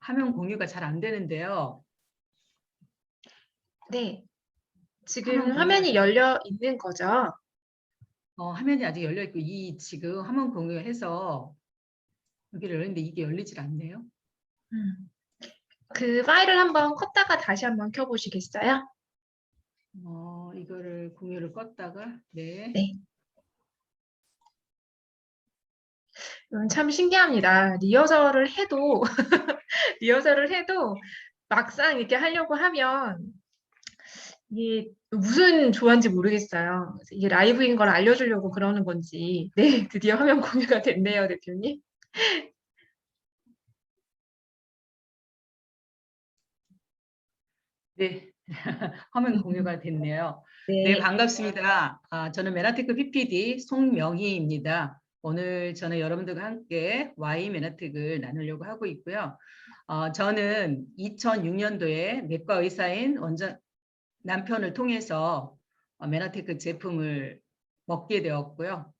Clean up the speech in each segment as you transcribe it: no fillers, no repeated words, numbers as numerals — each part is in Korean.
화면 공유가 잘 안 되는데요. 네, 지금 화면 공유가 화면이 열려 있는 거죠? 화면이 아직 열려 있고 이 지금 화면 공유해서 여기를 열렸는데 이게 열리질 않네요. 음. 그 파일을 한번 껐다가 다시 한번 켜보시겠어요? 이거를 공유를 껐다가 네. 네. 참 신기합니다. 리허설을 해도 리허설을 해도 막상 이렇게 하려고 하면 이게 무슨 조화인지 모르겠어요. 그래서 이게 라이브인 걸 알려주려고 그러는 건지. 네, 드디어 화면 공유가 됐네요, 대표님. 네. 화면 공유가 됐네요. 네, 네. 반갑습니다. 저는 메나테크 PPD 송명희입니다. 오늘 저는 여러분들과 함께 Y 메나텍을 나누려고 하고 있고요. 저는 2006년도에 내과 의사인 남편을 통해서 메나테크 제품을 먹게 되었고요.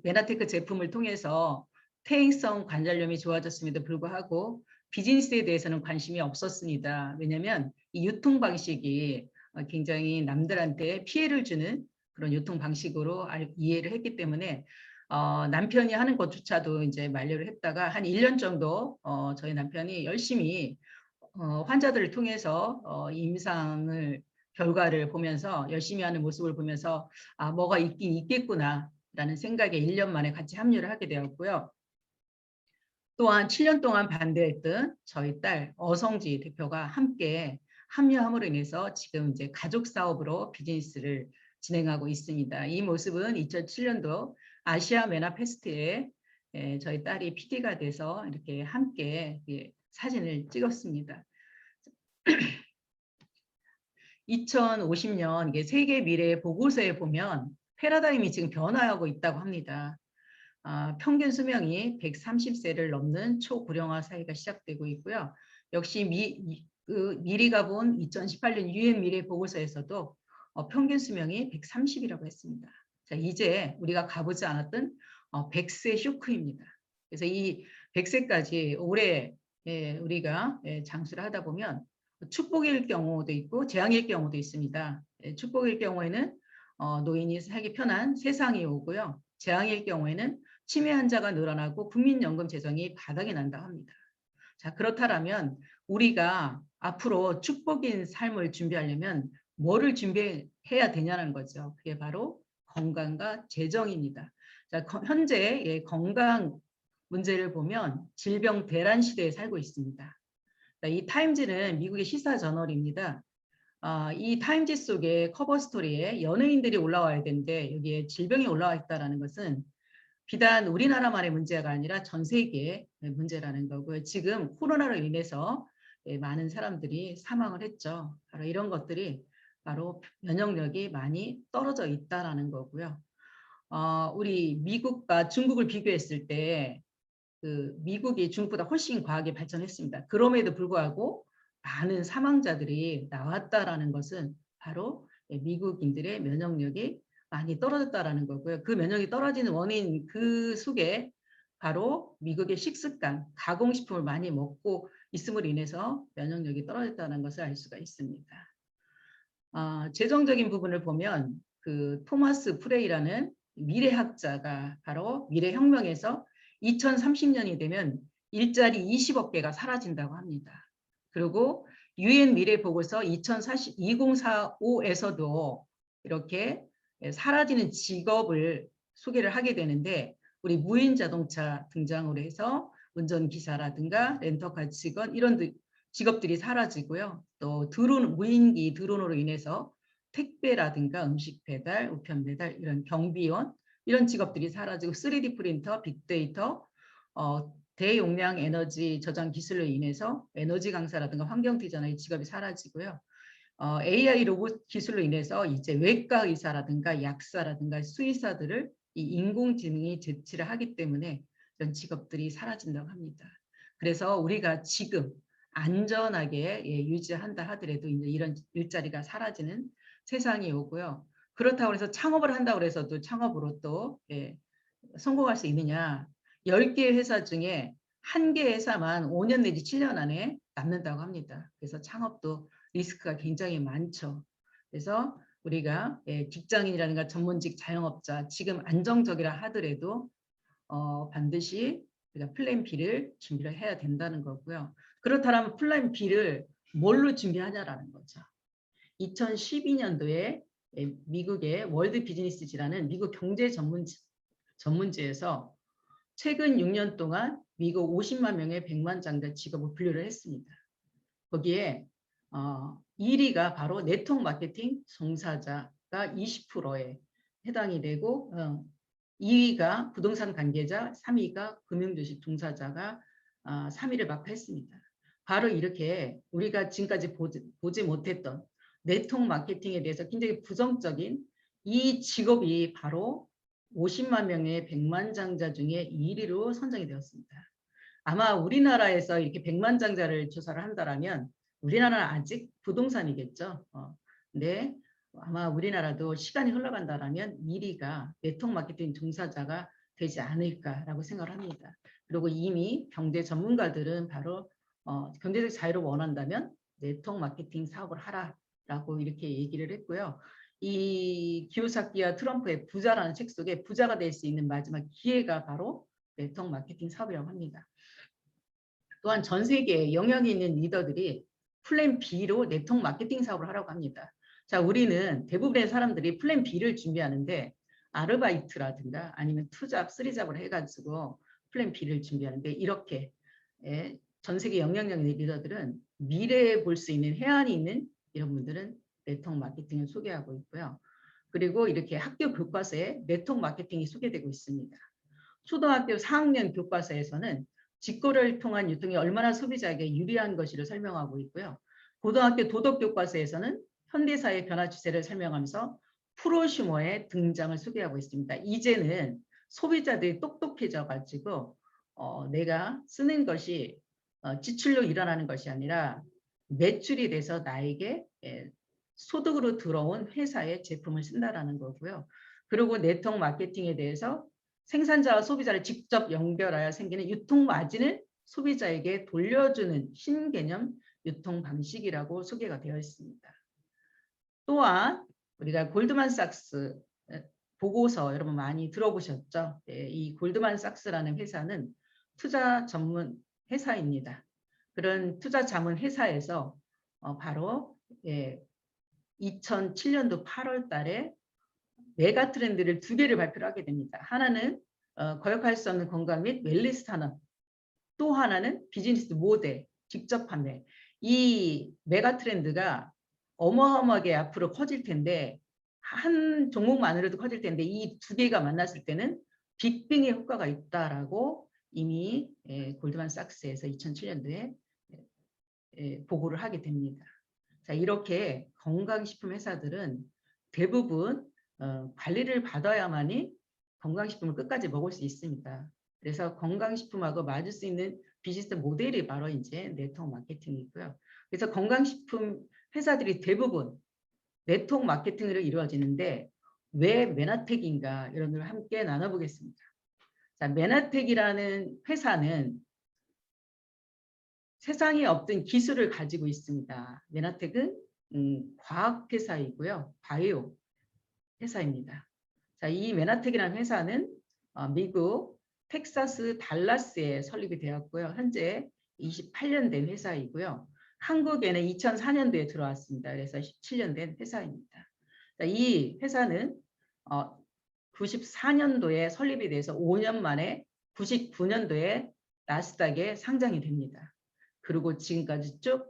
메나테크 제품을 통해서 퇴행성 관절염이 좋아졌음에도 불구하고 비즈니스에 대해서는 관심이 없었습니다. 왜냐하면 이 유통 방식이 굉장히 남들한테 피해를 주는 그런 유통 방식으로 이해를 했기 때문에 남편이 하는 것조차도 이제 만류를 했다가 한 1년 정도 저희 남편이 열심히 환자들을 통해서 임상을 결과를 보면서 열심히 하는 모습을 보면서 뭐가 있긴 있겠구나라는 생각에 1년 만에 같이 합류를 하게 되었고요. 또한 7년 동안 반대했던 저희 딸 어성지 대표가 함께 합류함으로 인해서 지금 이제 가족 사업으로 비즈니스를 진행하고 있습니다. 이 모습은 2007년도 아시아 메나 페스트에 저희 딸이 PD가 돼서 이렇게 함께 사진을 찍었습니다. 2050년 세계 미래 보고서에 보면 패러다임이 지금 변화하고 있다고 합니다. 평균 수명이 130세를 넘는 초고령화 사회가 시작되고 있고요. 역시 미리가 본 2018년 유엔 미래 보고서에서도 평균 수명이 130이라고 했습니다. 자, 이제 우리가 가보지 않았던 100세 쇼크입니다. 그래서 이 100세까지 올해 우리가 장수를 하다 보면 축복일 경우도 있고 재앙일 경우도 있습니다. 축복일 경우에는 노인이 살기 편한 세상이 오고요. 재앙일 경우에는 치매 환자가 늘어나고 국민연금 재정이 바닥이 난다고 합니다. 자, 그렇다면 우리가 앞으로 축복인 삶을 준비하려면 뭐를 준비해야 되냐는 거죠. 그게 바로 건강과 재정입니다. 자, 현재 건강 문제를 보면 질병 대란 시대에 살고 있습니다. 이 타임지는 미국의 시사 저널입니다. 이 타임지 속에 커버 스토리에 연예인들이 올라와야 되는데 여기에 질병이 올라와 있다는 것은 비단 우리나라만의 문제가 아니라 전 세계의 문제라는 거고요. 지금 코로나로 인해서 많은 사람들이 사망을 했죠. 바로 이런 것들이 바로 면역력이 많이 떨어져 있다는 거고요. 우리 미국과 중국을 비교했을 때 미국이 중국보다 훨씬 과학이 발전했습니다. 그럼에도 불구하고 많은 사망자들이 나왔다라는 것은 바로 미국인들의 면역력이 많이 떨어졌다라는 거고요. 그 면역이 떨어지는 원인 그 속에 바로 미국의 식습관, 가공식품을 많이 먹고 있음으로 인해서 면역력이 떨어졌다는 것을 알 수가 있습니다. 재정적인 부분을 보면 그 토마스 프레이라는 미래학자가 바로 미래혁명에서 2030년이 되면 일자리 20억 개가 사라진다고 합니다. 그리고 유엔 미래보고서 2045에서도 이렇게 사라지는 직업을 소개를 하게 되는데 우리 무인 자동차 등장으로 해서 운전기사라든가 렌터카 직원 이런 직업들이 사라지고요. 또 무인기 드론으로 인해서 택배라든가 음식 배달, 우편 배달 이런 경비원 이런 직업들이 사라지고 3D 프린터, 빅데이터, 대용량 에너지 저장 기술로 인해서 에너지 강사라든가 환경 디자이너의 직업이 사라지고요. AI 로봇 기술로 인해서 이제 외과 의사라든가 약사라든가 수의사들을 이 인공지능이 대체를 하기 때문에 이런 직업들이 사라진다고 합니다. 그래서 우리가 지금 안전하게 유지한다 하더라도 이제 이런 일자리가 사라지는 세상이 오고요. 그렇다고 해서 창업을 한다고 해서도 창업으로 또 성공할 수 있느냐? 10개 회사 중에 한 개 회사만 5년 내지 7년 안에 남는다고 합니다. 그래서 창업도 리스크가 굉장히 많죠. 그래서 우리가 직장인이라든가 전문직 자영업자 지금 안정적이라 하더라도 반드시 우리가 플랜 B를 준비를 해야 된다는 거고요. 그렇다면 플랜 B를 뭘로 준비하냐라는 거죠. 2012년도에 미국의 월드 비즈니스지라는 미국 경제 전문지에서 최근 6년 동안 미국 50만 명의 백만장자 직업을 분류를 했습니다. 거기에 1위가 바로 네트워크 마케팅 종사자가 20%에 해당이 되고 2위가 부동산 관계자, 3위가 금융주식 종사자가 3위를 맡았습니다. 바로 이렇게 우리가 지금까지 보지 못했던 네트워크 마케팅에 대해서 굉장히 부정적인 이 직업이 바로 50만 명의 백만장자 중에 1위로 선정이 되었습니다. 아마 우리나라에서 이렇게 백만장자를 조사를 한다면 우리나라는 아직 부동산이겠죠. 근데 아마 우리나라도 시간이 흘러간다면 1위가 네트워크 마케팅 종사자가 되지 않을까라고 생각을 합니다. 그리고 이미 경제 전문가들은 바로 경제적 자유를 원한다면 네트워크 마케팅 사업을 하라라고 이렇게 얘기를 했고요. 이 기요사키와 트럼프의 부자라는 책 속에 부자가 될 수 있는 마지막 기회가 바로 네트워크 마케팅 사업이라고 합니다. 또한 전 세계에 영향이 있는 리더들이 플랜 B로 네트워크 마케팅 사업을 하라고 합니다. 자, 우리는 대부분의 사람들이 플랜 B를 준비하는데 아르바이트라든가 아니면 투잡, 쓰리잡을 해가지고 플랜 B를 준비하는데 이렇게 전 세계 영향력 있는 리더들은 미래에 볼 수 있는 해안이 있는 이런 분들은 네트워크 마케팅을 소개하고 있고요. 그리고 이렇게 학교 교과서에 네트워크 마케팅이 소개되고 있습니다. 초등학교 4학년 교과서에서는 직거래를 통한 유통이 얼마나 소비자에게 유리한 것이를 설명하고 있고요. 고등학교 도덕교과서에서는 현대사의 변화 추세를 설명하면서 프로슈머의 등장을 소개하고 있습니다. 이제는 소비자들이 똑똑해져 가지고 내가 쓰는 것이 지출로 일어나는 것이 아니라 매출이 돼서 나에게 소득으로 들어온 회사의 제품을 쓴다라는 거고요. 그리고 네트워크 마케팅에 대해서 생산자와 소비자를 직접 연결하여 생기는 유통 마진을 소비자에게 돌려주는 신개념 유통 방식이라고 소개가 되어 있습니다. 또한 우리가 골드만삭스 보고서 여러분 많이 들어보셨죠? 이 골드만삭스라는 회사는 투자 전문 회사입니다. 그런 투자 자문 회사에서 바로 2007년도 8월 달에 메가 트렌드를 2개를 발표를 하게 됩니다. 하나는 거역할 수 없는 건강 및 웰리스 산업, 또 하나는 비즈니스 모델, 직접 판매. 이 메가 트렌드가 어마어마하게 앞으로 커질 텐데 한 종목만으로도 커질 텐데 이 2개가 만났을 때는 빅뱅의 효과가 있다라고 이미 골드만삭스에서 2007년도에 보고를 하게 됩니다. 자, 이렇게 건강식품 회사들은 대부분 관리를 받아야만이 건강식품을 끝까지 먹을 수 있습니다. 그래서 건강식품하고 맞을 수 있는 비즈니스 모델이 바로 이제 네트워크 마케팅이고요. 그래서 건강식품 회사들이 대부분 네트워크 마케팅으로 이루어지는데 왜 메나텍인가 이런 걸 함께 나눠보겠습니다. 자, 메나텍이라는 회사는 세상에 없던 기술을 가지고 있습니다. 메나텍은 과학회사이고요. 바이오 회사입니다. 자, 이 메나텍이라는 회사는 미국 텍사스 달라스에 설립이 되었고요. 현재 28년 된 회사이고요. 한국에는 2004년도에 들어왔습니다. 그래서 17년 된 회사입니다. 자, 이 회사는 94년도에 설립이 돼서 5년 만에 99년도에 나스닥에 상장이 됩니다. 그리고 지금까지 쭉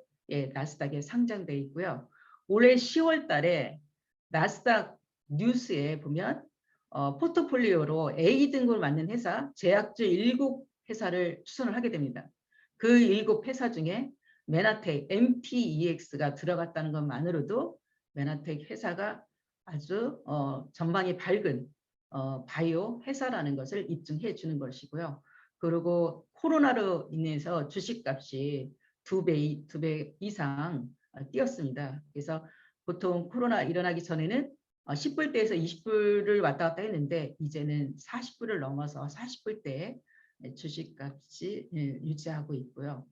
나스닥에 상장되어 있고요. 올해 10월 달에 나스닥 뉴스에 보면 포트폴리오로 A 등급을 맞는 회사, 제약주 7회사를 추천을 하게 됩니다. 그 7회사 중에 메나텍, MTEX가 들어갔다는 것만으로도 메나텍 회사가 아주 전망이 밝은 바이오 회사라는 것을 입증해 주는 것이고요. 그리고 코로나로 인해서 주식값이 2배 이상 뛰었습니다. 그래서 보통 코로나 일어나기 전에는 10불대에서 20불을 왔다 갔다 했는데 이제는 40불을 넘어서 40불대에 주식값이 유지하고 있고요.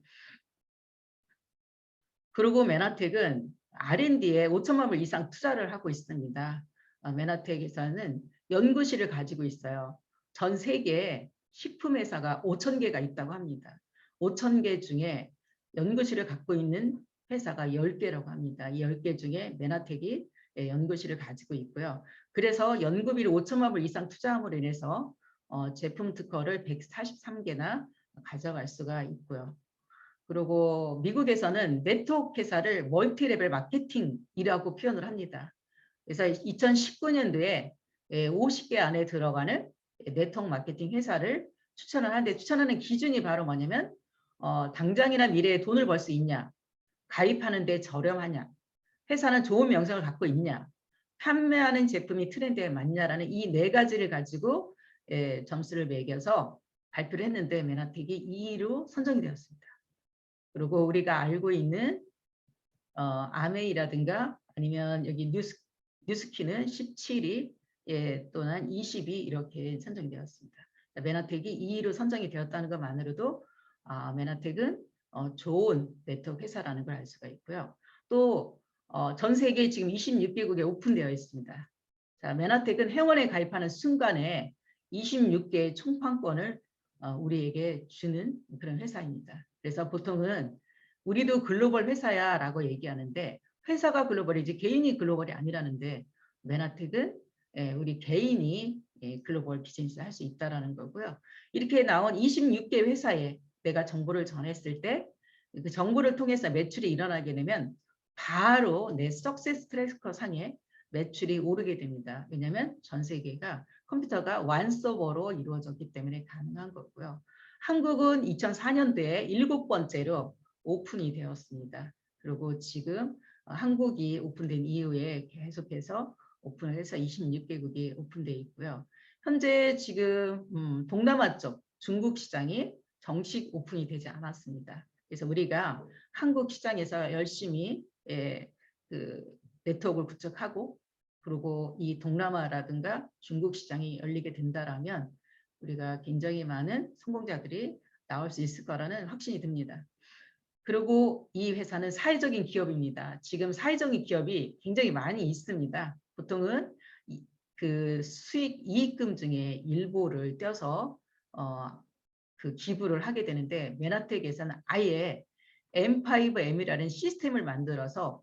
그리고 메나텍은 R&D에 5천만 불 이상 투자를 하고 있습니다. 메나텍에서는 연구실을 가지고 있어요. 전 세계에 식품회사가 5천 개가 있다고 합니다. 5천 개 중에 연구실을 갖고 있는 회사가 10개라고 합니다. 이 10개 중에 메나텍이 연구실을 가지고 있고요. 그래서 연구비를 5천만 불 이상 투자함으로 인해서 제품 특허를 143개나 가져갈 수가 있고요. 그리고 미국에서는 네트워크 회사를 멀티레벨 마케팅이라고 표현을 합니다. 그래서 2019년도에 50개 안에 들어가는 네트워크 마케팅 회사를 추천을 하는데, 추천하는 기준이 바로 뭐냐면 당장이나 미래에 돈을 벌 수 있냐, 가입하는데 저렴하냐, 회사는 좋은 명성을 갖고 있냐, 판매하는 제품이 트렌드에 맞냐라는 이 네 가지를 가지고 점수를 매겨서 발표를 했는데 메나텍이 2위로 선정이 되었습니다. 그리고 우리가 알고 있는 아메이라든가 아니면 여기 뉴스키는 17위 또는 20위 이렇게 선정이 되었습니다. 메나텍이 2위로 선정이 되었다는 것만으로도 메나텍은 좋은 네트워크 회사라는 걸 알 수가 있고요. 또 전 세계 지금 26개국에 오픈되어 있습니다. 자, 메나텍은 회원에 가입하는 순간에 26개의 총판권을 우리에게 주는 그런 회사입니다. 그래서 보통은 우리도 글로벌 회사야 라고 얘기하는데, 회사가 글로벌이지 개인이 글로벌이 아니라는데, 메나텍은 우리 개인이 글로벌 비즈니스를 할 수 있다는 거고요. 이렇게 나온 26개 회사에 내가 정보를 전했을 때 그 정보를 통해서 매출이 일어나게 되면 바로 내 석세스 트래커 상에 매출이 오르게 됩니다. 왜냐하면 전 세계가 컴퓨터가 완서버로 이루어졌기 때문에 가능한 거고요. 한국은 2004년도에 7번째로 오픈이 되었습니다. 그리고 지금 한국이 오픈된 이후에 계속해서 오픈을 해서 26개국이 오픈되어 있고요. 현재 지금 동남아 쪽 중국 시장이 정식 오픈이 되지 않았습니다. 그래서 우리가 한국 시장에서 열심히 그 네트워크를 구축하고, 그리고 이 동남아라든가 중국 시장이 열리게 된다라면 우리가 굉장히 많은 성공자들이 나올 수 있을 거라는 확신이 듭니다. 그리고 이 회사는 사회적인 기업입니다. 지금 사회적인 기업이 굉장히 많이 있습니다. 보통은 그 수익 이익금 중에 일부를 떼어서 그 기부를 하게 되는데, 메나텍에서는 아예 M5M이라는 시스템을 만들어서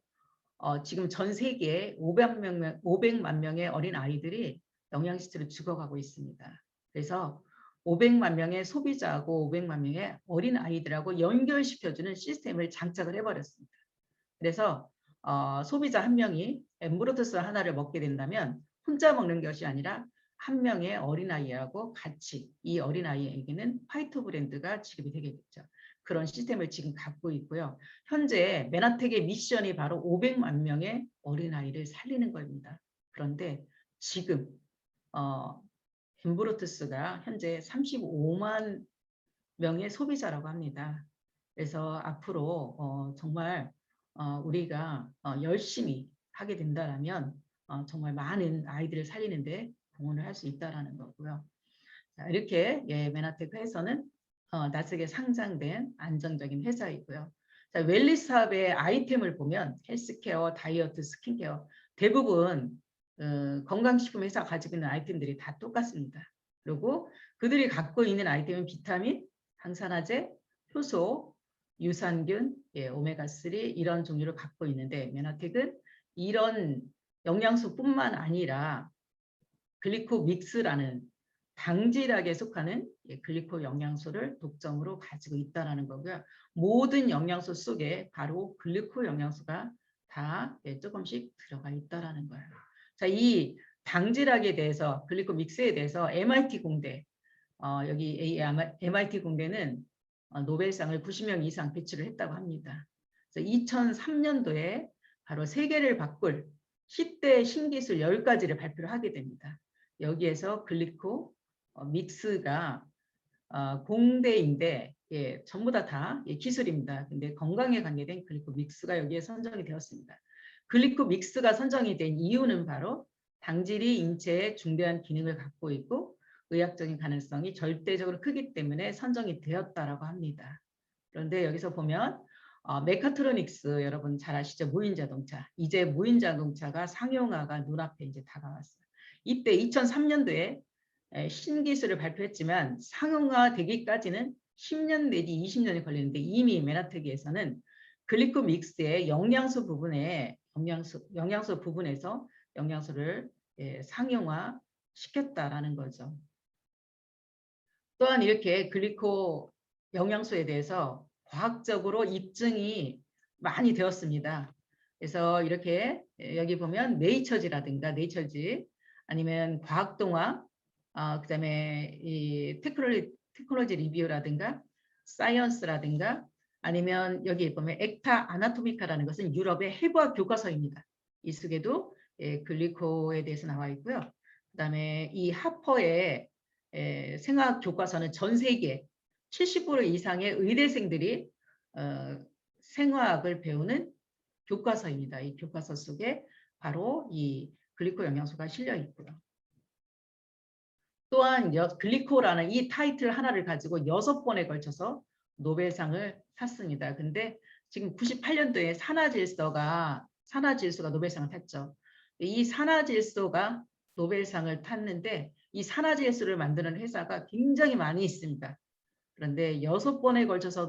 지금 전 세계에 500만 명의 어린 아이들이 영양실조로 죽어가고 있습니다. 그래서 500만 명의 소비자하고 500만 명의 어린 아이들하고 연결시켜주는 시스템을 장착을 해버렸습니다. 그래서 소비자 한 명이 엠브로토스 하나를 먹게 된다면 혼자 먹는 것이 아니라 한 명의 어린아이하고 같이 이 어린아이에게는 화이트 브랜드가 지급이 되게 됐죠. 그런 시스템을 지금 갖고 있고요. 현재 메나텍의 미션이 바로 500만 명의 어린아이를 살리는 겁니다. 그런데 지금 엠브로토스가 현재 35만 명의 소비자라고 합니다. 그래서 앞으로 정말 우리가 열심히 하게 된다면 정말 많은 아이들을 살리는데 공헌을 할 수 있다는 거고요. 자, 이렇게 메나텍 회사는 나스닥에 상장된 안정적인 회사이고요. 자, 웰리스 사업의 아이템을 보면 헬스케어, 다이어트, 스킨케어 대부분 건강식품 회사가 가지고 있는 아이템들이 다 똑같습니다. 그리고 그들이 갖고 있는 아이템은 비타민, 항산화제, 효소, 유산균, 오메가3 이런 종류를 갖고 있는데, 메나텍은 이런 영양소뿐만 아니라 글리코믹스라는 당질약에 속하는 글리코 영양소를 독점으로 가지고 있다는 거고요. 모든 영양소 속에 바로 글리코 영양소가 다 조금씩 들어가 있다는 거예요. 자, 이 당질약에 대해서, 글리코믹스에 대해서 MIT 공대, 여기 MIT 공대는 노벨상을 90명 이상 배출을 했다고 합니다. 그래서 2003년도에 바로 세계를 바꿀 10대 신기술 10가지를 발표를 하게 됩니다. 여기에서 글리코 믹스가 공대인데 전부 다 기술입니다. 근데 건강에 관계된 글리코 믹스가 여기에 선정이 되었습니다. 글리코 믹스가 선정이 된 이유는 바로 당질이 인체에 중대한 기능을 갖고 있고, 의학적인 가능성이 절대적으로 크기 때문에 선정이 되었다라고 합니다. 그런데 여기서 보면 메카트로닉스 여러분 잘 아시죠? 무인 자동차. 이제 무인 자동차가 상용화가 눈앞에 이제 다가왔어요. 이때 2003년도에 신기술을 발표했지만 상용화 되기까지는 10년 내지 20년이 걸리는데 이미 메나텍에서는 글리코 믹스의 영양소 부분에 영양소 부분에서 영양소를 상용화 시켰다라는 거죠. 또한 이렇게 글리코 영양소에 대해서 과학적으로 입증이 많이 되었습니다. 그래서 이렇게 여기 보면 네이처지 아니면 과학동화, 그다음에 이 테크놀로지 리뷰라든가 사이언스라든가 아니면 여기 보면 액타 아나토미카라는 것은 유럽의 해부학 교과서입니다. 이 속에도 글리코에 대해서 나와 있고요. 그다음에 이 하퍼의 생화학 교과서는 전 세계 70% 이상의 의대생들이 생화학을 배우는 교과서입니다. 이 교과서 속에 바로 이 글리코 영양소가 실려 있고요. 또한 글리코라는 이 타이틀 하나를 가지고 6번에 걸쳐서 노벨상을 탔습니다. 근데 지금 98년도에 산화질소가 노벨상을 탔죠. 이 산화질소가 노벨상을 탔는데 이 산화질소를 만드는 회사가 굉장히 많이 있습니다. 그런데 6번에 걸쳐서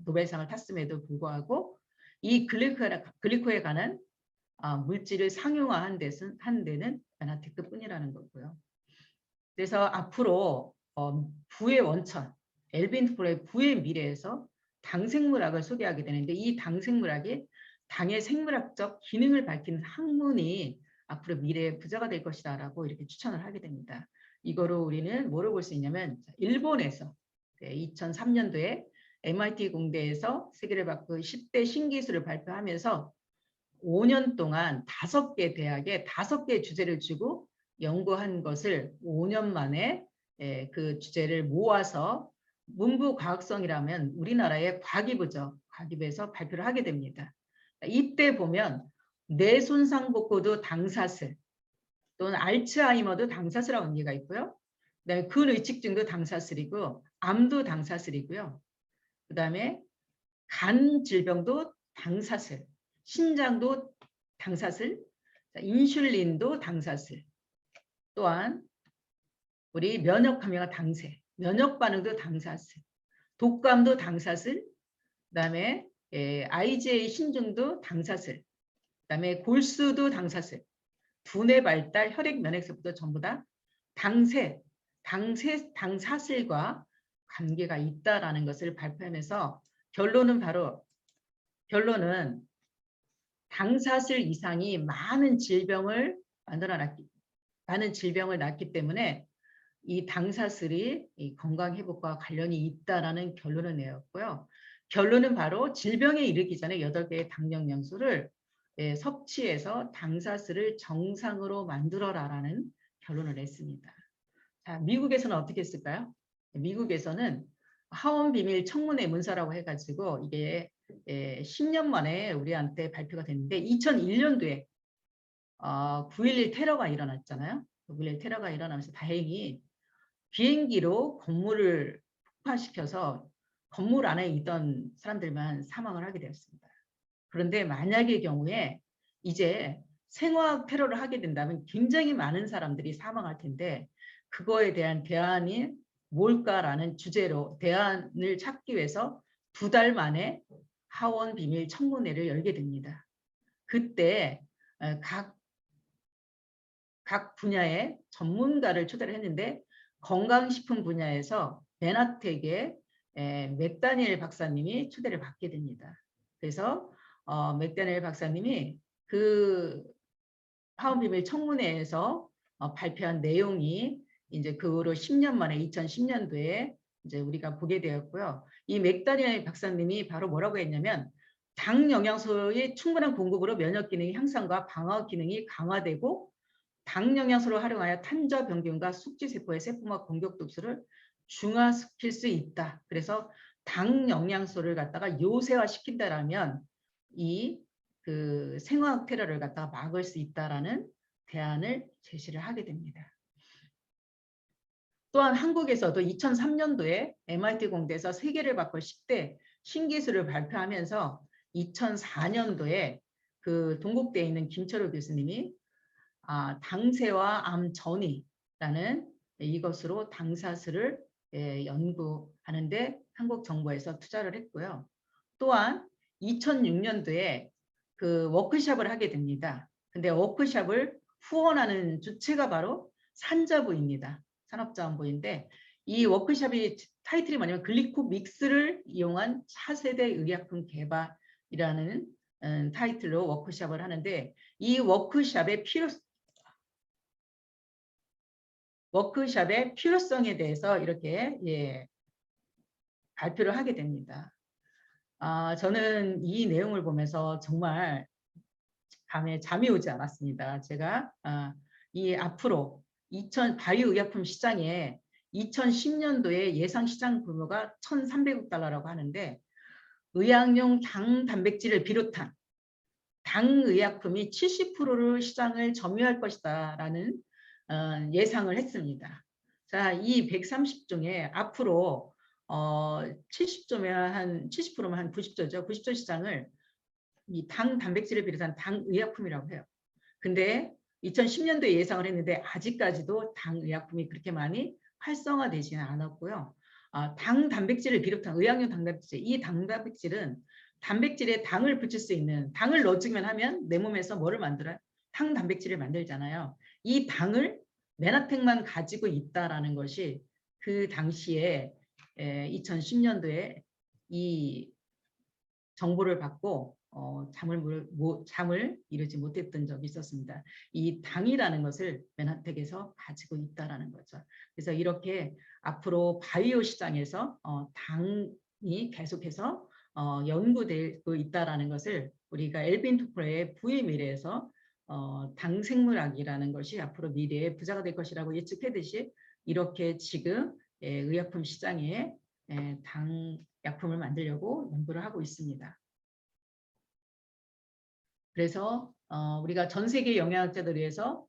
노벨상을 탔음에도 불구하고 이 글리코에 관한 물질을 상용화한 데는 메나테크뿐이라는 거고요. 그래서 앞으로 부의 원천, 엘빈 프로의 부의 미래에서 당생물학을 소개하게 되는데 이 당생물학이 당의 생물학적 기능을 밝히는 학문이 앞으로 미래의 부자가 될 것이다 라고 이렇게 추천을 하게 됩니다. 이거로 우리는 뭐를 볼 수 있냐면 일본에서 2003년도에 MIT 공대에서 세계를 바꾼 10대 신기술을 발표하면서 5년 동안 5개 대학에 5개 주제를 주고 연구한 것을 5년 만에 그 주제를 모아서 문부과학성이라면 우리나라의 과기부죠. 과기부에서 발표를 하게 됩니다. 이때 보면 뇌손상복구도 당사슬 또는 알츠하이머도 당사슬이라고 의미가 있고요. 그다음에 근의식증도 당사슬이고 암도 당사슬이고요. 그다음에 간 질병도 당사슬, 신장도 당사슬, 인슐린도 당사슬. 또한 우리 면역감염과 당세, 면역 반응도 당사슬, 독감도 당사슬, 그다음에 IgA 신증도 당사슬, 그다음에 골수도 당사슬, 두뇌 발달, 혈액 면역세포도 전부 다 당사슬과 관계가 있다라는 것을 발표하면서 결론은 당사슬 이상이 많은 질병을 낳기 때문에 이 당사슬이 이 건강 회복과 관련이 있다라는 결론을 내었고요. 결론은 바로 질병에 이르기 전에 8개의 당 영양소를 섭취해서 당사슬을 정상으로 만들어라라는 결론을 냈습니다. 자, 미국에서는 어떻게 했을까요? 미국에서는 하원 비밀 청문회 문서라고 해가지고 이게 10년 만에 우리한테 발표가 됐는데 2001년도에 9.11 테러가 일어났잖아요. 9.11 테러가 일어나면서 다행히 비행기로 건물을 폭파시켜서 건물 안에 있던 사람들만 사망을 하게 되었습니다. 그런데 만약의 경우에 이제 생화학 테러를 하게 된다면 굉장히 많은 사람들이 사망할 텐데 그거에 대한 대안이 뭘까라는 주제로 대안을 찾기 위해서 2달 만에 하원 비밀 청문회를 열게 됩니다. 그때 각 분야의 전문가를 초대를 했는데 건강식품 분야에서 메나텍의 맥다니엘 박사님이 초대를 받게 됩니다. 그래서 맥다니엘 박사님이 그 하원 비밀 청문회에서 발표한 내용이 이제 그 후로 10년 만에 2010년도에 이제 우리가 보게 되었고요. 이 맥다니엘 박사님이 바로 뭐라고 했냐면 당 영양소의 충분한 공급으로 면역 기능의 향상과 방어 기능이 강화되고 당 영양소를 활용하여 탄저 병균과 숙지세포의 세포막 공격 독소를 중화시킬 수 있다. 그래서 당 영양소를 갖다가 요새화 시킨다라면 이 그 생화학 테러를 갖다가 막을 수 있다라는 대안을 제시를 하게 됩니다. 또한 한국에서도 2003년도에 MIT 공대에서 세계를 바꿀 10대 신기술을 발표하면서 2004년도에 그 동국대에 있는 김철호 교수님이 당세와 암 전이라는 이것으로 당사슬을 연구하는데 한국 정부에서 투자를 했고요. 또한 2006년도에 그 워크숍을 하게 됩니다. 근데 워크숍을 후원하는 주체가 바로 산자부입니다. 산업자원부인데 이 워크숍이 타이틀이 뭐냐면 글리코 믹스를 이용한 차세대 의약품 개발이라는 타이틀로 워크숍을 하는데 이 워크숍의 필요성에 대해서 이렇게 발표를 하게 됩니다. 저는 이 내용을 보면서 정말 밤에 잠이 오지 않았습니다. 제가 이 앞으로 바이오의약품 시장에 2010년도에 예상 시장 규모가 1,300억 달러라고 하는데 의약용 당 단백질을 비롯한 당의약품이 70%를 시장을 점유할 것이다라는 예상을 했습니다. 자, 이 130종에 앞으로 70조면 한 70%면 한 90조죠. 90조 시장을 이 당 단백질을 비롯한 당의약품이라고 해요. 근데 2010년도에 예상을 했는데 아직까지도 당의약품이 그렇게 많이 활성화되지는 않았고요. 당 단백질을 비롯한 의약용 당단백질, 이 당단백질은 단백질에 당을 붙일 수 있는 당을 넣어주기만 하면 내 몸에서 뭐를 만들어요? 당 단백질을 만들잖아요. 이 당을 메나텍만 가지고 있다라는 것이 그 당시에 2010년도에 이 정보를 받고 잠을 이루지 못했던 적이 있었습니다. 이 당이라는 것을 메나텍에서 가지고 있다라는 거죠. 그래서 이렇게 앞으로 바이오 시장에서 당이 계속해서 연구되고 있다라는 것을 우리가 엘빈 토플러의 부의 미래에서 당생물학이라는 것이 앞으로 미래의 부자가 될 것이라고 예측했듯이 이렇게 지금 의약품 시장에 당 약품을 만들려고 연구를 하고 있습니다. 그래서 우리가 전 세계 영양학자들에 의해서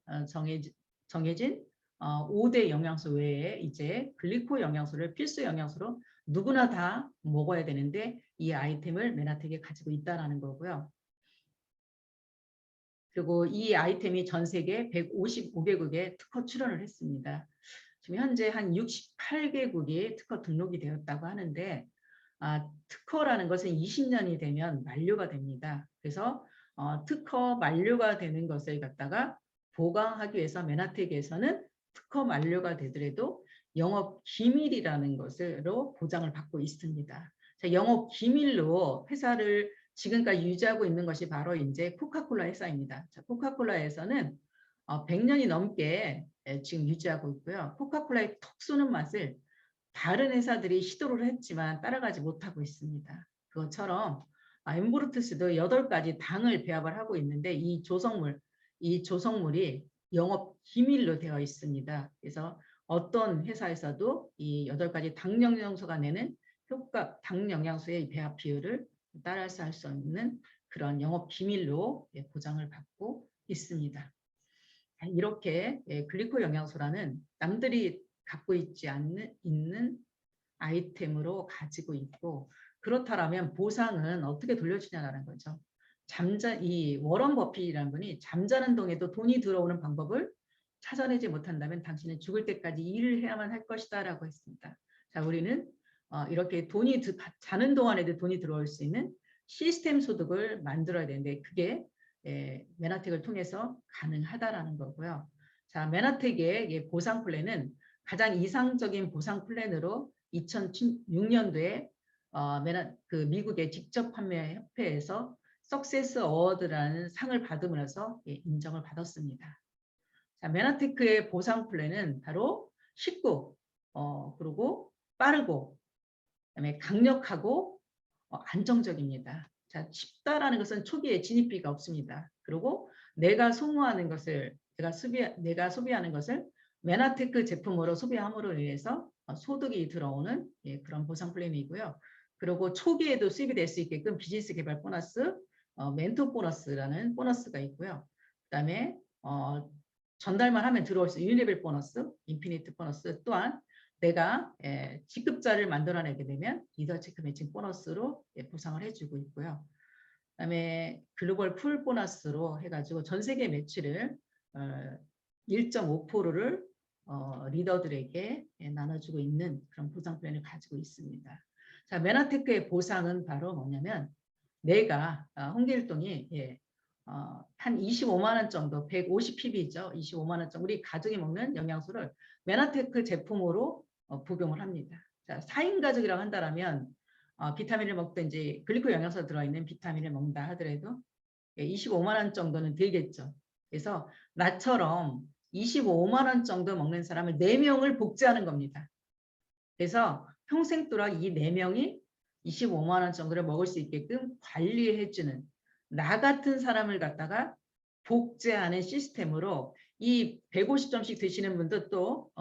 정해진 5대 영양소 외에 이제 글리코 영양소를 필수 영양소로 누구나 다 먹어야 되는데 이 아이템을 메나텍에 가지고 있다는 거고요. 그리고 이 아이템이 전 세계 155개국에 특허 출원을 했습니다. 지금 현재 한 68개국이 특허 등록이 되었다고 하는데 특허라는 것은 20년이 되면 만료가 됩니다. 그래서 특허 만료가 되는 것을 갖다가 보강하기 위해서 메나텍에서는 특허 만료가 되더라도 영업 기밀이라는 것으로 보장을 받고 있습니다. 자, 영업 기밀로 회사를 지금까지 유지하고 있는 것이 바로 이제 코카콜라 회사입니다. 자, 코카콜라에서는 100년이 넘게 지금 유지하고 있고요. 코카콜라의 톡 쏘는 맛을 다른 회사들이 시도를 했지만 따라가지 못하고 있습니다. 그것처럼 엠보르투스도 8가지 당을 배합을 하고 있는데 이 조성물이 영업 기밀로 되어 있습니다. 그래서 어떤 회사에서도 이 8가지 당 영양소가 내는 당 영양소의 배합 비율을 따라서 할 수 없는 그런 영업 기밀로 보장을 받고 있습니다. 이렇게 글리코 영양소라는 남들이 갖고 있지 있는 아이템으로 가지고 있고 그렇다면 보상은 어떻게 돌려주냐라는 거죠. 이 워런 버핏이라는 분이 잠자는 동에도 돈이 들어오는 방법을 찾아내지 못한다면 당신은 죽을 때까지 일을 해야만 할 것이다 라고 했습니다. 자, 우리는 이렇게 자는 동안에도 돈이 들어올 수 있는 시스템 소득을 만들어야 되는데 그게 메나텍을 통해서 가능하다라는 거고요. 자, 메나텍의 보상 플랜은 가장 이상적인 보상 플랜으로 2006년도에 미국의 직접 판매 협회에서 석세스 어워드라는 상을 받으면서 인정을 받았습니다. 자, 메나테크의 보상 플랜은 바로 쉽고 그리고 빠르고 그다음에 강력하고 안정적입니다. 자, 쉽다라는 것은 초기에 진입비가 없습니다. 그리고 내가 소비하는 것을 메나테크 제품으로 소비함으로 인해서 소득이 들어오는 그런 보상 플랜이고요. 그리고 초기에도 수입이 될 수 있게끔 비즈니스 개발 보너스, 멘토 보너스라는 보너스가 있고요. 그다음에 전달만 하면 들어올 수 있는 유니레벨 보너스, 인피니트 보너스 또한 내가 직급자를 만들어내게 되면 리더십 매칭 보너스로 보상을 해주고 있고요. 그다음에 글로벌 풀 보너스로 해가지고 전 세계 매출을 1.5%를 리더들에게 나눠주고 있는 그런 보상 플랜을 가지고 있습니다. 자, 메나테크의 보상은 바로 뭐냐면 내가 홍길동이 한 25만 원 정도, 150ppb죠. 25만 원 정도 우리 가족이 먹는 영양소를 메나테크 제품으로 복용을 합니다. 자, 4인 가족이라고 한다면 비타민을 먹든지 글리코 영양소 들어있는 비타민을 먹는다 하더라도 25만 원 정도는 들겠죠. 그래서 나처럼 25만 원 정도 먹는 사람을 4명을 복제하는 겁니다. 그래서 평생 동안 이 4명이 25만 원 정도를 먹을 수 있게끔 관리해주는 나 같은 사람을 갖다가 복제하는 시스템으로 이 150점씩 드시는 분도 또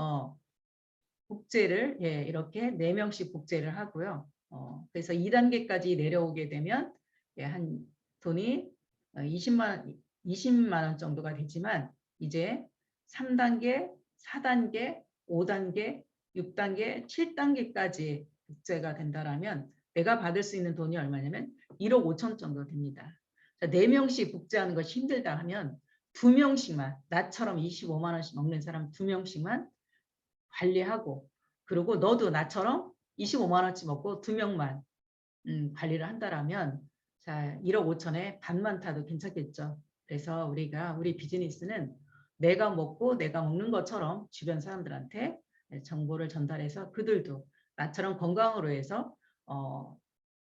복제를 이렇게 4명씩 복제를 하고요. 그래서 2단계까지 내려오게 되면 한 돈이 20만 원 정도가 되지만 이제 3단계, 4단계, 5단계, 6단계, 7단계까지 복제가 된다라면 내가 받을 수 있는 돈이 얼마냐면 1억 5천 정도 됩니다. 자, 4명씩 복제하는 것이 힘들다 하면 2명씩만 나처럼 25만 원씩 먹는 사람 2명씩만 관리하고 그리고 너도 나처럼 25만 원치 먹고 2명만 관리를 한다라면 자 1억 5천에 반만 타도 괜찮겠죠. 그래서 우리 비즈니스는 내가 먹고 내가 먹는 것처럼 주변 사람들한테 정보를 전달해서 그들도 나처럼 건강으로 해서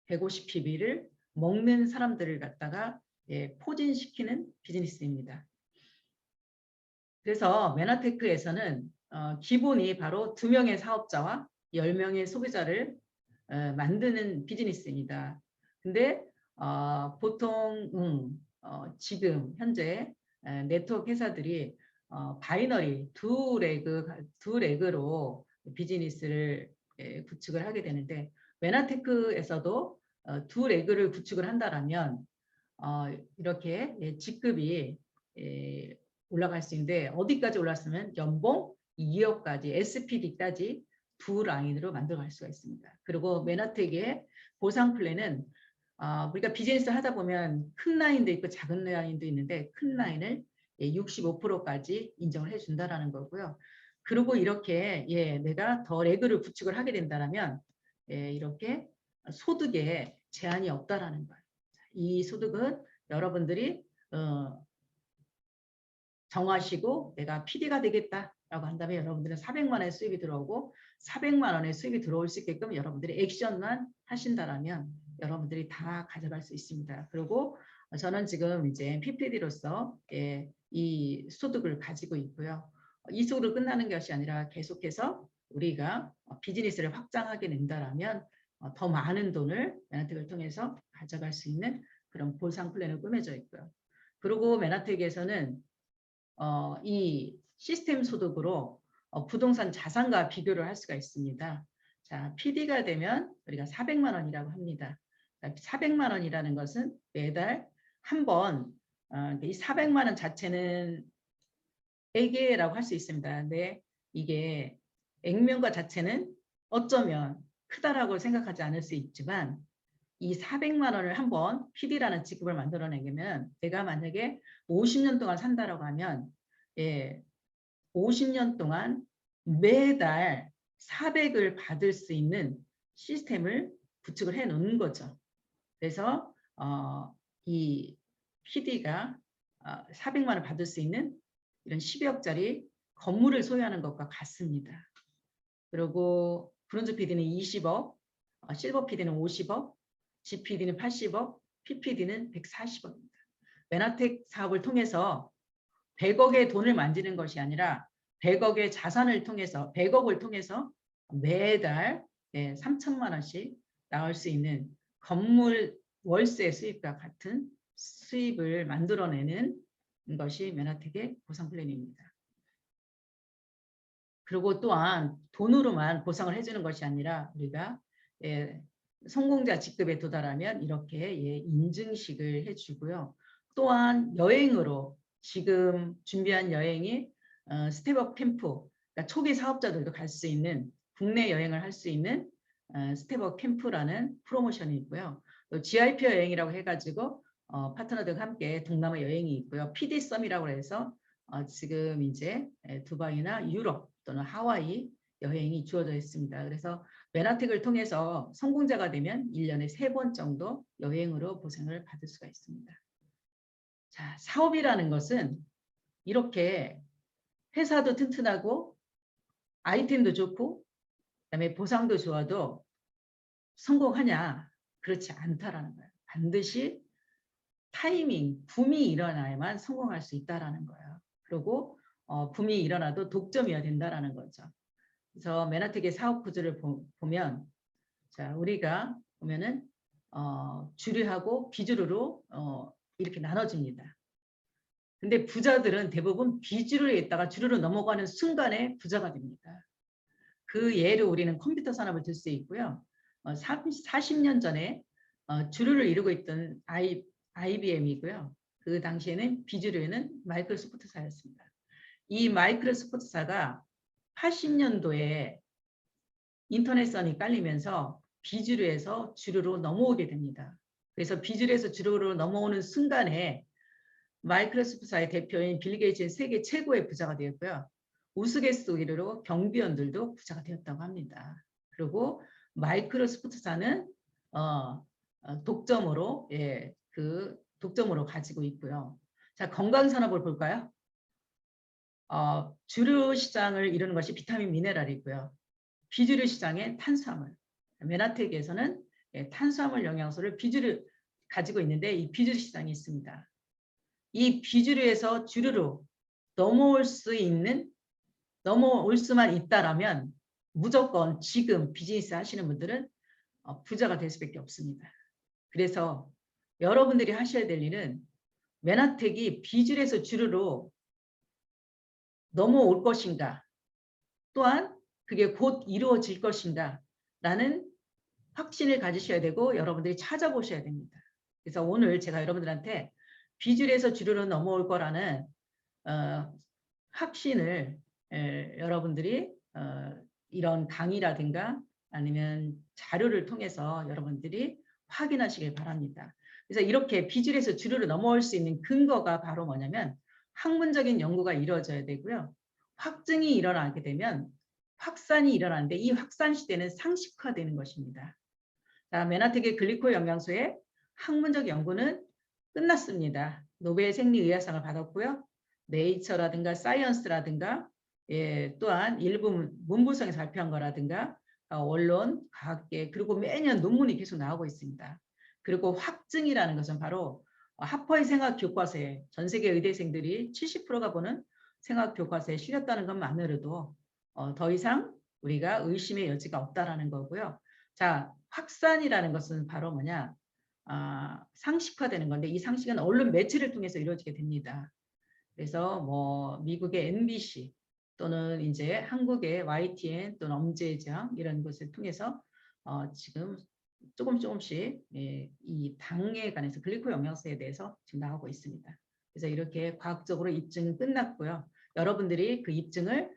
150ppb를 먹는 사람들을 갖다가 포진시키는 비즈니스입니다. 그래서 메나테크에서는 기본이 바로 2명의 사업자와 10명의 소비자를 만드는 비즈니스입니다. 근데 보통 지금 현재 네트워크 회사들이 바이너리 두 레그로 비즈니스를 구축을 하게 되는데 메나테크에서도 두 레그를 구축을 한다라면 이렇게 직급이 올라갈 수 있는데 어디까지 올랐으면 연봉 2억까지 SPD까지 두 라인으로 만들어갈 수가 있습니다. 그리고 메나텍의 보상 플랜은 우리가 비즈니스 하다 보면 큰 라인도 있고 작은 라인도 있는데 큰 라인을 65%까지 인정을 해준다라는 거고요. 그리고 이렇게 내가 더 레그를 구축을 하게 된다면 이렇게 소득에 제한이 없다라는 거예요. 이 소득은 여러분들이 정하시고 내가 PD가 되겠다라고 한다면 여러분들은 400만 원의 수입이 들어오고 400만 원의 수입이 들어올 수 있게끔 여러분들이 액션만 하신다라면 여러분들이 다 가져갈 수 있습니다. 그리고 저는 지금 이제 PPD로서 이 소득을 가지고 있고요. 이 소득으로 끝나는 것이 아니라 계속해서 우리가 비즈니스를 확장하게 된다라면 더 많은 돈을 메나텍을 통해서 가져갈 수 있는 그런 보상 플랜을 꾸며져 있고요. 그리고 메나텍에서는 이 시스템 소득으로 부동산 자산과 비교를 할 수가 있습니다. 자, PD가 되면 우리가 400만 원이라고 합니다. 400만 원이라는 것은 매달 한 번, 이 400만 원 자체는 액계라고 할 수 있습니다. 근데 이게 액면가 자체는 어쩌면 크다라고 생각하지 않을 수 있지만 이 400만 원을 한번 PD라는 직급을 만들어내면 내가 만약에 50년 동안 산다라고 하면 50년 동안 매달 400을 받을 수 있는 시스템을 구축을 해 놓는 거죠. 그래서 이 PD가 400만 원 받을 수 있는 이런 10억짜리 건물을 소유하는 것과 같습니다. 그리고 브론즈 PD는 20억, 실버 PD는 50억, GPD는 80억, PPD는 140억입니다. 메나텍 사업을 통해서 100억의 돈을 만지는 것이 아니라 100억의 자산을 통해서 100억을 통해서 매달 3천만 원씩 나올 수 있는 건물 월세 수입과 같은 수입을 만들어내는 것이 메나텍의 보상 플랜입니다. 그리고 또한 돈으로만 보상을 해주는 것이 아니라 우리가 성공자 직급에 도달하면 이렇게 인증식을 해주고요. 또한 여행으로 지금 준비한 여행이 스텝업 캠프, 그러니까 초기 사업자들도 갈 수 있는 국내 여행을 할 수 있는 스텝업 캠프라는 프로모션이 있고요. 또 GIP 여행이라고 해가지고 파트너들과 함께 동남아 여행이 있고요. PD 썸이라고 해서 지금 이제 두바이나 유럽 또는 하와이 여행이 주어져 있습니다. 그래서 메나텍을 통해서 성공자가 되면 1년에 3번 정도 여행으로 보상을 받을 수가 있습니다. 자, 사업이라는 것은 이렇게 회사도 튼튼하고 아이템도 좋고 그다음에 보상도 좋아도 성공하냐? 그렇지 않다라는 거예요. 반드시 타이밍, 붐이 일어나야만 성공할 수 있다라는 거예요. 그리고 붐이 일어나도 독점이어야 된다라는 거죠. 그래서 메나텍의 사업 구조를 보면, 자, 우리가 보면은 주류하고 비주류로 이렇게 나눠집니다. 근데 부자들은 대부분 비주류에 있다가 주류로 넘어가는 순간에 부자가 됩니다. 그 예로 우리는 컴퓨터 산업을 들 수 있고요. 40년 전에 주류를 이루고 있던 IBM이고요. 그 당시에는 비주류에는 마이크로소프트사였습니다. 이 마이크로소프트사가 80년도에 인터넷선이 깔리면서 비주류에서 주류로 넘어오게 됩니다. 그래서 비주류에서 주류로 넘어오는 순간에 마이크로소프트사의 대표인 빌 게이츠는 세계 최고의 부자가 되었고요. 우스갯소리로 경비원들도 부자가 되었다고 합니다. 그리고 마이크로소프트사는 독점으로 독점으로 가지고 있고요. 자, 건강 산업을 볼까요? 주류 시장을 이루는 것이 비타민 미네랄이고요. 비주류 시장의 탄수화물. 메나텍에서는 탄수화물 영양소를 비주류 가지고 있는데 이 비주류 시장이 있습니다. 이 비주류에서 주류로 넘어올 수만 있다라면 무조건 지금 비즈니스 하시는 분들은 부자가 될 수밖에 없습니다. 그래서 여러분들이 하셔야 될 일은 메나텍이 비주류에서 주류로 넘어올 것인가, 또한 그게 곧 이루어질 것인가 라는 확신을 가지셔야 되고 여러분들이 찾아보셔야 됩니다. 그래서 오늘 제가 여러분들한테 비주류에서 주류로 넘어올 거라는 확신을 여러분들이 이런 강의라든가 아니면 자료를 통해서 여러분들이 확인하시길 바랍니다. 그래서 이렇게 비주류에서 주류로 넘어올 수 있는 근거가 바로 뭐냐면 학문적인 연구가 이루어져야 되고요. 확증이 일어나게 되면 확산이 일어나는데 이 확산 시대는 상식화되는 것입니다. 자, 메나텍의 글리코 영양소의 학문적 연구는 끝났습니다. 노벨 생리의학상을 받았고요. 네이처라든가 사이언스라든가 또한 일부 문부성에서 발표한 거라든가 언론, 과학계 그리고 매년 논문이 계속 나오고 있습니다. 그리고 확증이라는 것은 바로 하퍼의 생학교과서에 전 세계 의대생들이 70%가 보는 생학교과서에 실렸다는 것만으로도 더 이상 우리가 의심의 여지가 없다라는 거고요. 자, 확산이라는 것은 바로 뭐냐? 상식화되는 건데 이 상식은 언론 매체를 통해서 이루어지게 됩니다. 그래서 뭐 미국의 MBC 또는 이제 한국의 YTN 또는 엄지의장 이런 것을 통해서 지금 조금씩 이 당에 관해서 글리코 영양소에 대해서 지금 나오고 있습니다. 그래서 이렇게 과학적으로 입증은 끝났고요. 여러분들이 그 입증을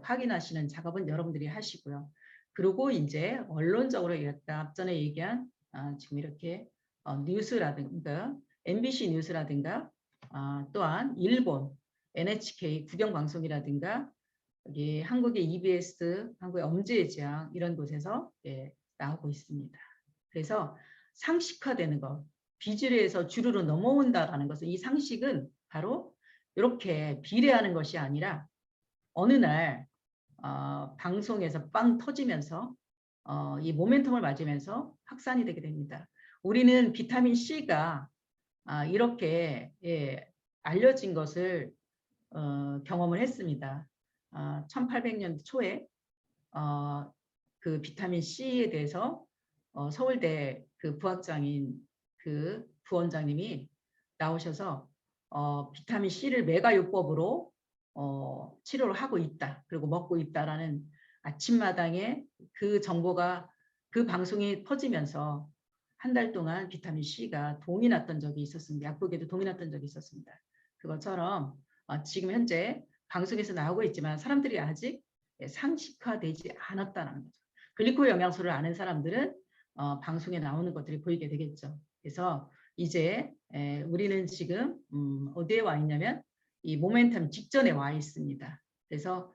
확인하시는 작업은 여러분들이 하시고요. 그리고 이제 언론적으로 앞전에 얘기한 지금 이렇게 뉴스라든가 MBC 뉴스라든가 또한 일본 NHK 국영방송이라든가 여기 한국의 EBS, 한국의 엄지의장 이런 곳에서 나오고 있습니다. 그래서 상식화되는 것, 비주류에서 주류로 넘어온다라는 것은 이 상식은 바로 이렇게 비례하는 것이 아니라 어느 날 방송에서 빵 터지면서 이 모멘텀을 맞으면서 확산이 되게 됩니다. 우리는 비타민 C가 이렇게 알려진 것을 경험을 했습니다. 1800년대 초에 그 비타민 C에 대해서 서울대 그 부학장인 그 부원장님이 나오셔서 비타민 C를 메가요법으로 치료를 하고 있다. 그리고 먹고 있다라는 아침마당에 그 정보가 그 방송이 퍼지면서 한 달 동안 비타민 C가 동이 났던 적이 있었습니다. 약국에도 동이 났던 적이 있었습니다. 그것처럼 지금 현재 방송에서 나오고 있지만 사람들이 아직 상식화되지 않았다는 거죠. 글리코 영양소를 아는 사람들은 방송에 나오는 것들이 보이게 되겠죠. 그래서 이제 우리는 지금 어디에 와 있냐면 이 모멘텀 직전에 와 있습니다. 그래서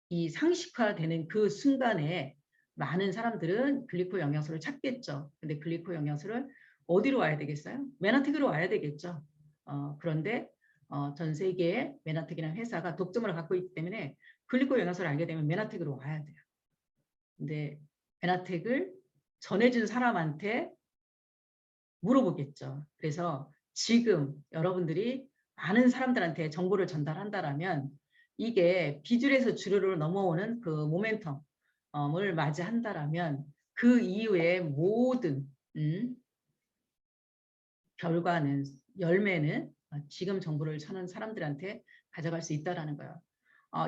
이 상식화되는 그 순간에 많은 사람들은 글리코 영양소를 찾겠죠. 근데 글리코 영양소를 어디로 와야 되겠어요? 메나텍으로 와야 되겠죠. 그런데 전 세계에 메나텍이라는 회사가 독점을 갖고 있기 때문에 글리코 영양소를 알게 되면 메나텍으로 와야 돼요. 근데 메나텍을 전해준 사람한테 물어보겠죠. 그래서 지금 여러분들이 많은 사람들한테 정보를 전달한다라면 이게 비주류에서 주류로 넘어오는 그 모멘텀을 맞이한다라면 그 이후에 모든 결과는 열매는 지금 정보를 찾는 사람들한테 가져갈 수 있다라는 거예요.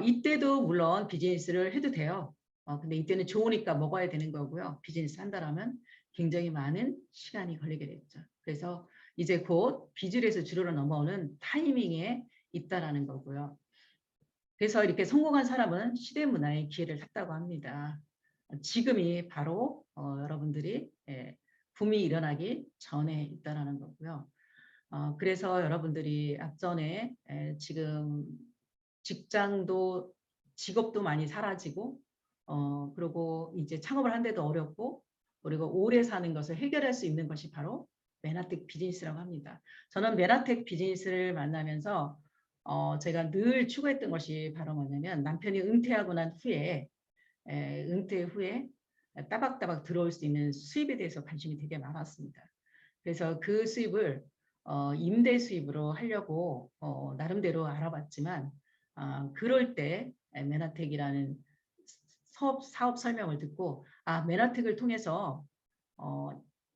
이때도 물론 비즈니스를 해도 돼요. 근데 이때는 좋으니까 먹어야 되는 거고요. 비즈니스 한다라면 굉장히 많은 시간이 걸리게 됐죠. 그래서 이제 곧 비주류에서 주류로 넘어오는 타이밍에 있다라는 거고요. 그래서 이렇게 성공한 사람은 시대 문화의 기회를 탔다고 합니다. 지금이 바로 여러분들이 붐이 일어나기 전에 있다라는 거고요. 그래서 여러분들이 앞전에 지금 직장도 직업도 많이 사라지고 그리고 이제 창업을 하는데도 어렵고 그리고 오래 사는 것을 해결할 수 있는 것이 바로 메나텍 비즈니스라고 합니다. 저는 메나텍 비즈니스를 만나면서 제가 늘 추구했던 것이 바로 뭐냐면 남편이 은퇴하고 난 후에 은퇴 후에 따박따박 들어올 수 있는 수입에 대해서 관심이 되게 많았습니다. 그래서 그 수입을 임대 수입으로 하려고 나름대로 알아봤지만 그럴 때 메나텍이라는 사업 설명을 듣고 메나텍을 통해서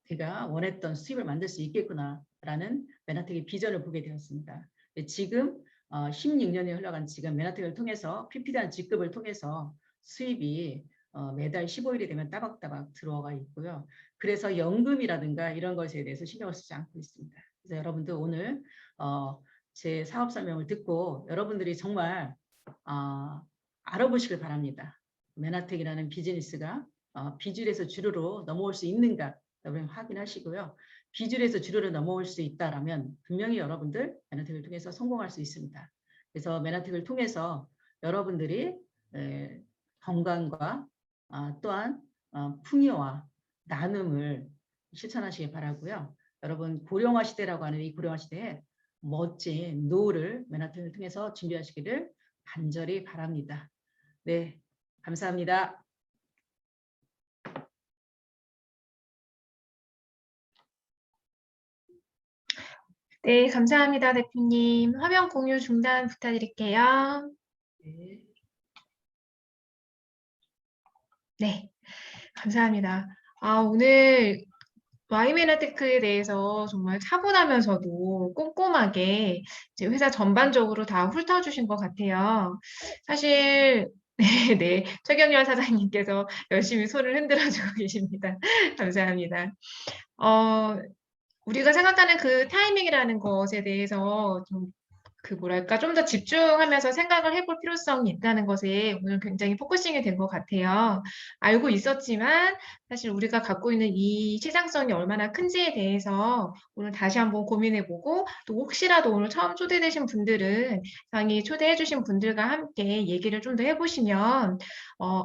제가 원했던 수입을 만들 수 있겠구나라는 메나텍의 비전을 보게 되었습니다. 지금 16년이 흘러간 지금 메나텍을 통해서 PPD한 직급을 통해서 수입이 매달 15일이 되면 따박따박 들어가 있고요. 그래서 연금이라든가 이런 것에 대해서 신경을 쓰지 않고 있습니다. 그래서 여러분들 오늘 제 사업 설명을 듣고 여러분들이 정말 알아보시길 바랍니다. 메나텍이라는 비즈니스가 비주류에서 주류로 넘어올 수 있는가 여러분 확인하시고요. 비주류에서 주류로 넘어올 수 있다라면 분명히 여러분들 메나텍을 통해서 성공할 수 있습니다. 그래서 메나텍을 통해서 여러분들이 건강과 또한 풍요와 나눔을 실천하시기 바라고요. 여러분 고령화 시대라고 하는 이 고령화 시대에 멋진 노후를 메나텍을 통해서 준비하시기를 간절히 바랍니다. 네, 감사합니다. 네, 감사합니다, 대표님. 화면 공유 중단 부탁드릴게요. 네. 네, 감사합니다. 오늘 와이메나테크에 대해서 정말 차분하면서도 꼼꼼하게 이제 회사 전반적으로 다 훑어주신 것 같아요. 사실 네, 최경련 사장님께서 열심히 손을 흔들어주고 계십니다. 감사합니다. 우리가 생각하는 그 타이밍이라는 것에 대해서 좀 좀 더 집중하면서 생각을 해볼 필요성이 있다는 것에 오늘 굉장히 포커싱이 된 것 같아요. 알고 있었지만 사실 우리가 갖고 있는 이 시장성이 얼마나 큰지에 대해서 오늘 다시 한번 고민해보고 또 혹시라도 오늘 처음 초대되신 분들은 상위 초대해주신 분들과 함께 얘기를 좀 더 해보시면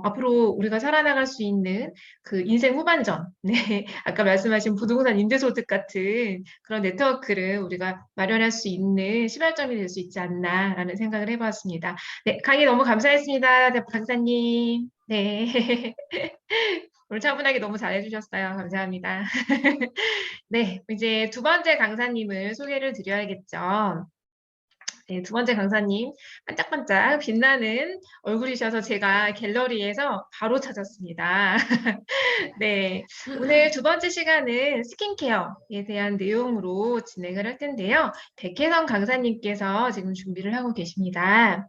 앞으로 우리가 살아나갈 수 있는 그 인생 후반전, 네, 아까 말씀하신 부동산 임대소득 같은 그런 네트워크를 우리가 마련할 수 있는 시발점이 될 수 있지 않나라는 생각을 해보았습니다. 네, 강의 너무 감사했습니다. 네, 강사님. 네. 오늘 차분하게 너무 잘해주셨어요. 감사합니다. 네, 이제 두 번째 강사님을 소개를 드려야겠죠. 네, 두 번째 강사님 반짝반짝 빛나는 얼굴이셔서 제가 갤러리에서 바로 찾았습니다. 네, 오늘 두 번째 시간은 스킨케어에 대한 내용으로 진행을 할 텐데요. 백혜성 강사님께서 지금 준비를 하고 계십니다.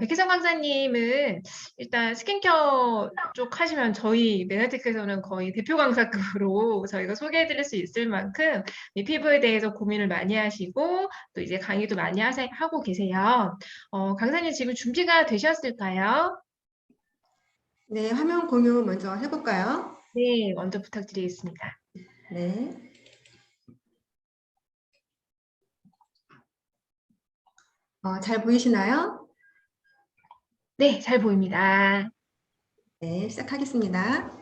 백혜성 강사님은 일단 스킨케어 쪽 하시면 저희 메나테크에서는 거의 대표 강사급으로 저희가 소개해드릴 수 있을 만큼 이 피부에 대해서 고민을 많이 하시고 또 이제 강의도 많이 하고 계세요. 강사님 지금 준비가 되셨을까요? 네, 화면 공유 먼저 해볼까요? 네, 먼저 부탁드리겠습니다. 네. 잘 보이시나요? 네, 잘 보입니다. 네, 시작하겠습니다.